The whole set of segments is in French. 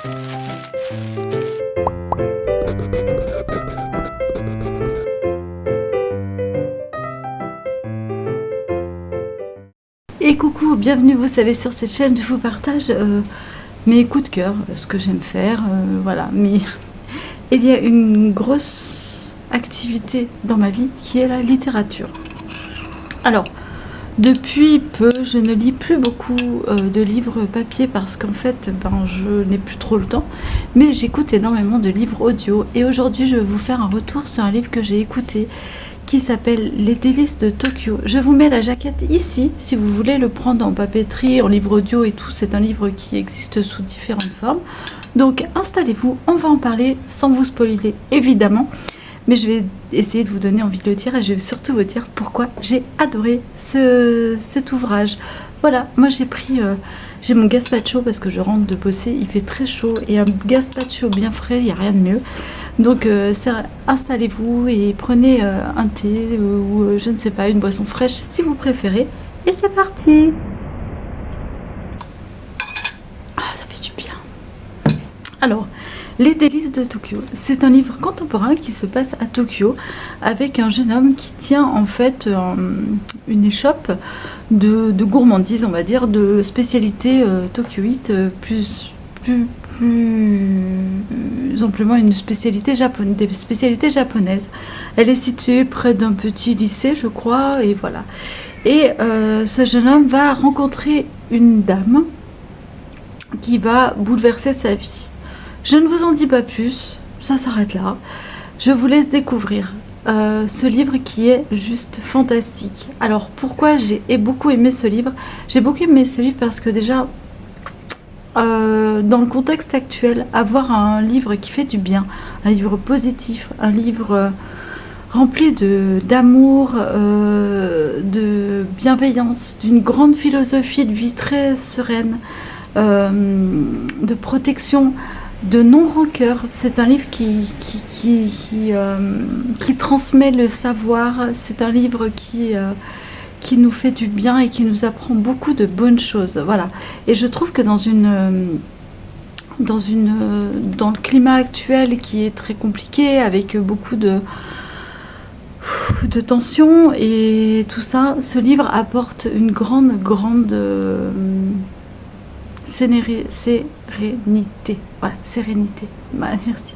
Et coucou, bienvenue, vous savez, sur cette chaîne je vous partage mes coups de cœur, ce que j'aime faire, voilà. Mais il y a une grosse activité dans ma vie qui est la littérature. Alors, depuis peu, je ne lis plus beaucoup de livres papier parce qu'en fait, je n'ai plus trop le temps. Mais j'écoute énormément de livres audio. Et aujourd'hui, je vais vous faire un retour sur un livre que j'ai écouté qui s'appelle Les délices de Tokyo. Je vous mets la jaquette ici si vous voulez le prendre en papeterie, en livre audio et tout. C'est un livre qui existe sous différentes formes. Donc installez-vous, on va en parler sans vous spoiler évidemment. Mais je vais essayer de vous donner envie de le lire et je vais surtout vous dire pourquoi j'ai adoré cet ouvrage. Voilà, moi j'ai mon gazpacho parce que je rentre de bosser, il fait très chaud et un gazpacho bien frais, il n'y a rien de mieux. Donc installez-vous et prenez un thé ou je ne sais pas, une boisson fraîche si vous préférez. Et c'est parti! Ah, ça fait du bien. Alors, Les délices de Tokyo, c'est un livre contemporain qui se passe à Tokyo avec un jeune homme qui tient en fait une échoppe de gourmandise, on va dire, de spécialités tokyoïtes, plus amplement une spécialité japonaise, des spécialités japonaises. Elle est située près d'un petit lycée, je crois, et voilà. Et ce jeune homme va rencontrer une dame qui va bouleverser sa vie. Je ne vous en dis pas plus, ça s'arrête là. Je vous laisse découvrir ce livre qui est juste fantastique. Alors pourquoi j'ai beaucoup aimé ce livre? J'ai beaucoup aimé ce livre parce que déjà, dans le contexte actuel, avoir un livre qui fait du bien, un livre positif, un livre rempli d'amour, de bienveillance, d'une grande philosophie de vie très sereine, de protection, de non-rancœur. C'est un livre qui transmet le savoir. C'est un livre qui nous fait du bien et qui nous apprend beaucoup de bonnes choses. Voilà. Et je trouve que dans le climat actuel qui est très compliqué, avec beaucoup de tensions et tout ça, ce livre apporte une grande sérénité. Voilà, sérénité. Voilà, merci.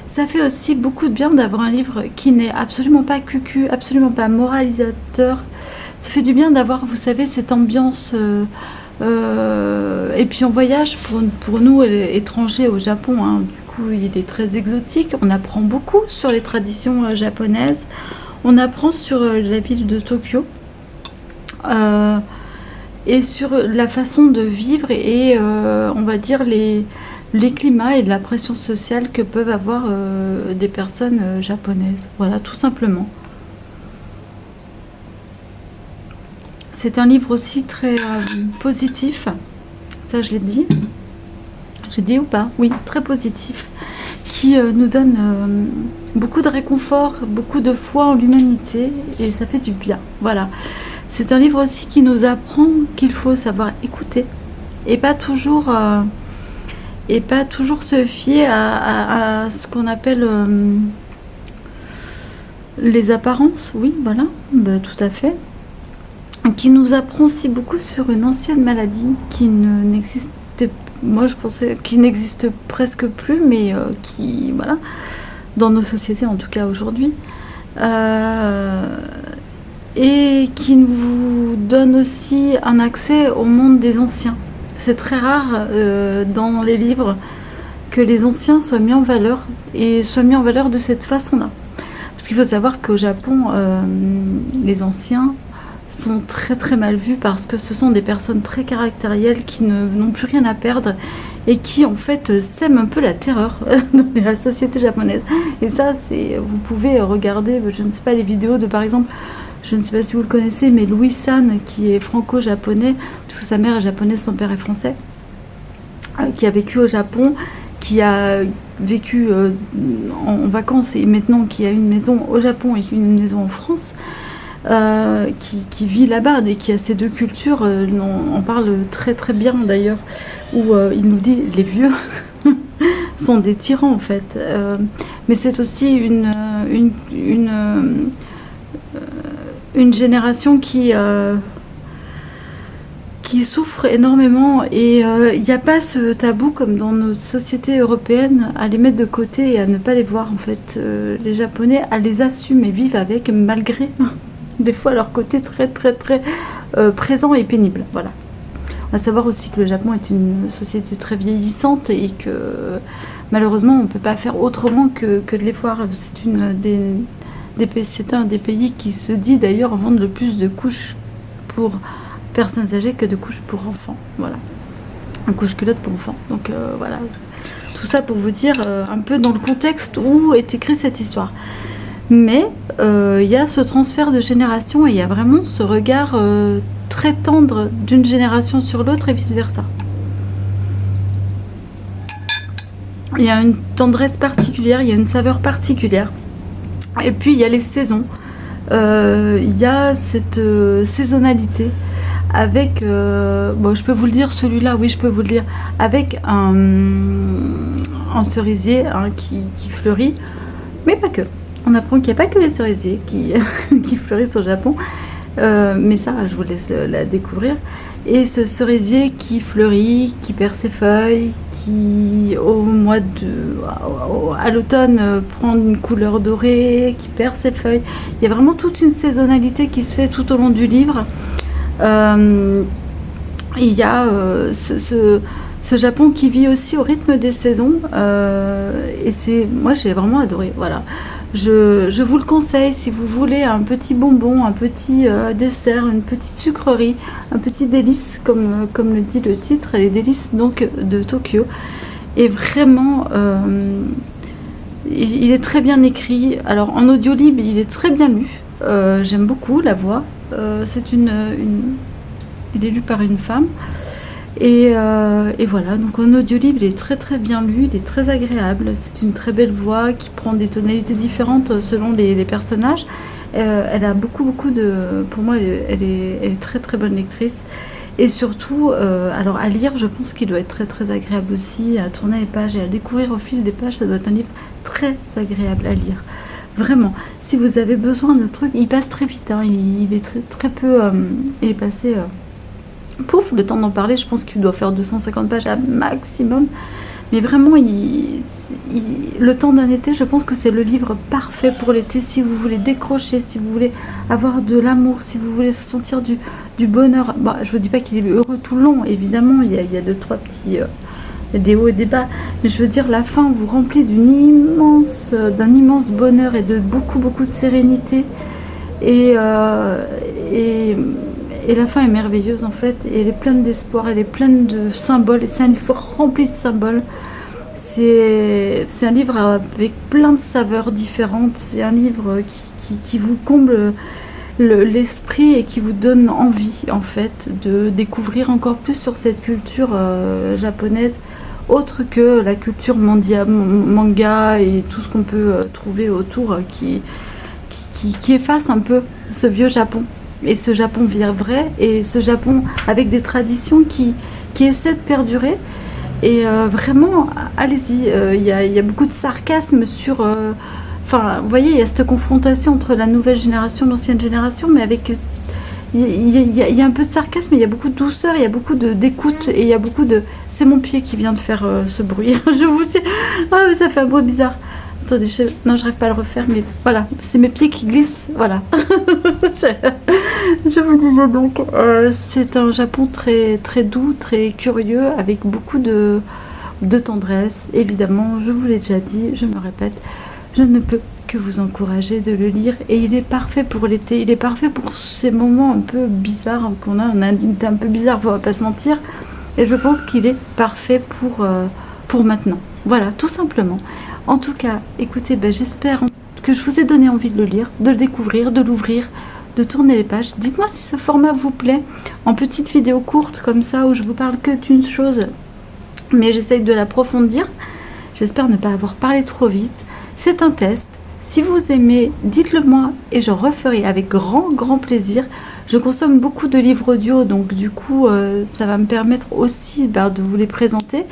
Ça fait aussi beaucoup de bien d'avoir un livre qui n'est absolument pas cucu, absolument pas moralisateur. Ça fait du bien d'avoir, vous savez, cette ambiance. Et puis on voyage pour nous étrangers au Japon. Hein. Du coup, il est très exotique. On apprend beaucoup sur les traditions japonaises. On apprend sur la ville de Tokyo. Et sur la façon de vivre et on va dire les climats et de la pression sociale que peuvent avoir des personnes japonaises. Voilà, tout simplement. C'est un livre aussi très positif. Ça, je l'ai dit. J'ai dit ou pas? Oui, très positif. Qui nous donne beaucoup de réconfort, beaucoup de foi en l'humanité. Et ça fait du bien. Voilà. C'est un livre aussi qui nous apprend qu'il faut savoir écouter et pas toujours se fier à ce qu'on appelle les apparences. Oui, voilà, tout à fait. Qui nous apprend aussi beaucoup sur une ancienne maladie qui n'existait, moi je pensais qui n'existe presque plus, mais qui, voilà, dans nos sociétés en tout cas aujourd'hui. Et qui nous donne aussi un accès au monde des anciens. C'est très rare dans les livres que les anciens soient mis en valeur et soient mis en valeur de cette façon-là. Parce qu'il faut savoir qu'au Japon, les anciens sont très très mal vus parce que ce sont des personnes très caractérielles qui n'ont plus rien à perdre et qui en fait sèment un peu la terreur dans la société japonaise. Et ça, vous pouvez regarder, je ne sais pas, les vidéos de par exemple, je ne sais pas si vous le connaissez, mais Louis San, qui est franco-japonais, puisque sa mère est japonaise, son père est français, qui a vécu au Japon, qui a vécu en vacances et maintenant qui a une maison au Japon et une maison en France, qui vit là-bas et qui a ces deux cultures. On parle très très bien d'ailleurs, où il nous dit les vieux sont des tyrans en fait. Mais c'est aussi une génération qui souffrent énormément et il n'y a pas ce tabou comme dans nos sociétés européennes à les mettre de côté et à ne pas les voir en fait. Les Japonais les assument et vivent avec malgré des fois leur côté très très très présent et pénible. Voilà. À savoir aussi que le Japon est une société très vieillissante et que malheureusement on ne peut pas faire autrement que de les voir. C'est un des pays qui se dit d'ailleurs vendre le plus de couches pour personnes âgées que de couches pour enfants. Voilà. Une couche culotte pour enfants. Donc voilà. Tout ça pour vous dire un peu dans le contexte où est écrite cette histoire. Mais il y a ce transfert de génération et il y a vraiment ce regard très tendre d'une génération sur l'autre et vice-versa. Il y a une tendresse particulière, il y a une saveur particulière. Et puis il y a les saisons. Il y a cette saisonnalité avec, bon, je peux vous le dire, celui-là, oui, je peux vous le dire, avec un cerisier qui fleurit, mais pas que. On apprend qu'il n'y a pas que les cerisiers qui fleurissent au Japon, mais ça, je vous laisse la découvrir. Et ce cerisier qui fleurit, qui perd ses feuilles, qui à l'automne prend une couleur dorée, qui perd ses feuilles. Il y a vraiment toute une saisonnalité qui se fait tout au long du livre. Il y a ce Japon qui vit aussi au rythme des saisons et moi j'ai vraiment adoré. Voilà. Je vous le conseille si vous voulez un petit bonbon, un petit dessert, une petite sucrerie, un petit délice comme le dit le titre, les délices donc de Tokyo. Et vraiment, il est très bien écrit. Alors en audio libre, il est très bien lu. J'aime beaucoup la voix. Il est lu par une femme. Et voilà, donc en audio libre, il est très très bien lu, il est très agréable. C'est une très belle voix qui prend des tonalités différentes selon les personnages. Elle a beaucoup de... Pour moi, elle est très très bonne lectrice. Et surtout, alors à lire, je pense qu'il doit être très très agréable aussi, à tourner les pages et à découvrir au fil des pages. Ça doit être un livre très agréable à lire. Vraiment, si vous avez besoin de trucs, il passe très vite. Hein, il est très peu... il est passé... Pouf, le temps d'en parler, je pense qu'il doit faire 250 pages à maximum. Mais vraiment, le temps d'un été, je pense que c'est le livre parfait pour l'été. Si vous voulez décrocher, si vous voulez avoir de l'amour, si vous voulez se sentir du bonheur. Bah, je ne vous dis pas qu'il est heureux tout le long, évidemment. Il y a 2-3 petits... des hauts et des bas. Mais je veux dire, la fin vous remplit d'un immense bonheur et de beaucoup de sérénité. Et la fin est merveilleuse en fait, et elle est pleine d'espoir, elle est pleine de symboles, et c'est un livre rempli de symboles. C'est un livre avec plein de saveurs différentes, c'est un livre qui vous comble l'esprit et qui vous donne envie en fait de découvrir encore plus sur cette culture japonaise, autre que la culture manga et tout ce qu'on peut trouver autour qui efface un peu ce vieux Japon. Et ce Japon vrai, et ce Japon avec des traditions qui essaient de perdurer. Et vraiment, allez-y, il y a beaucoup de sarcasme sur... Enfin, vous voyez, il y a cette confrontation entre la nouvelle génération et l'ancienne génération, mais avec... Il y a un peu de sarcasme, mais il y a beaucoup de douceur, il y a beaucoup d'écoute, et il y a beaucoup de... C'est mon pied qui vient de faire ce bruit. Je vous dis... Ah, ça fait un bruit bizarre. Attendez, non, je n'arrive pas à le refaire, mais voilà, c'est mes pieds qui glissent, voilà. Je vous disais donc, c'est un Japon très, très doux, très curieux, avec beaucoup de tendresse. Évidemment, je vous l'ai déjà dit, je me répète, je ne peux que vous encourager de le lire. Et il est parfait pour l'été, il est parfait pour ces moments un peu bizarres qu'on a. On a été un peu bizarre, on va pas se mentir. Et je pense qu'il est parfait pour maintenant. Voilà, tout simplement. En tout cas, écoutez, j'espère que je vous ai donné envie de le lire, de le découvrir, de l'ouvrir, de tourner les pages. Dites-moi si ce format vous plaît, en petite vidéo courte comme ça, où je vous parle que d'une chose, mais j'essaye de l'approfondir. J'espère ne pas avoir parlé trop vite. C'est un test. Si vous aimez, dites-le moi et je referai avec grand plaisir. Je consomme beaucoup de livres audio, donc du coup, ça va me permettre aussi de vous les présenter.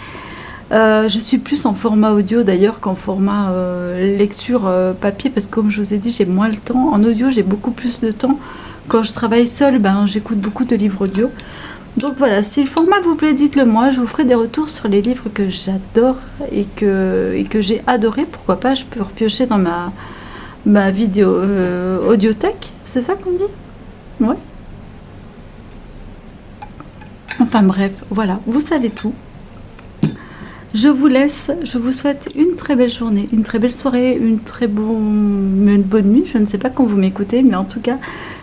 Je suis plus en format audio d'ailleurs qu'en format lecture papier, parce que comme je vous ai dit, j'ai moins le temps. En audio, j'ai beaucoup plus de temps. Quand je travaille seule, ben, j'écoute beaucoup de livres audio. Donc voilà, si le format vous plaît, dites-le moi. Je vous ferai des retours sur les livres que j'adore et que j'ai adoré. Pourquoi pas, je peux repiocher dans ma vidéo audiothèque. C'est ça qu'on dit? Ouais. Enfin bref, voilà, vous savez tout. Je vous laisse, je vous souhaite une très belle journée, une très belle soirée, une bonne nuit. Je ne sais pas quand vous m'écoutez, mais en tout cas,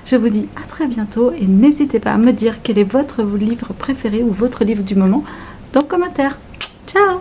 je vous dis à très bientôt et n'hésitez pas à me dire quel est votre livre préféré ou votre livre du moment dans le commentaire. Ciao!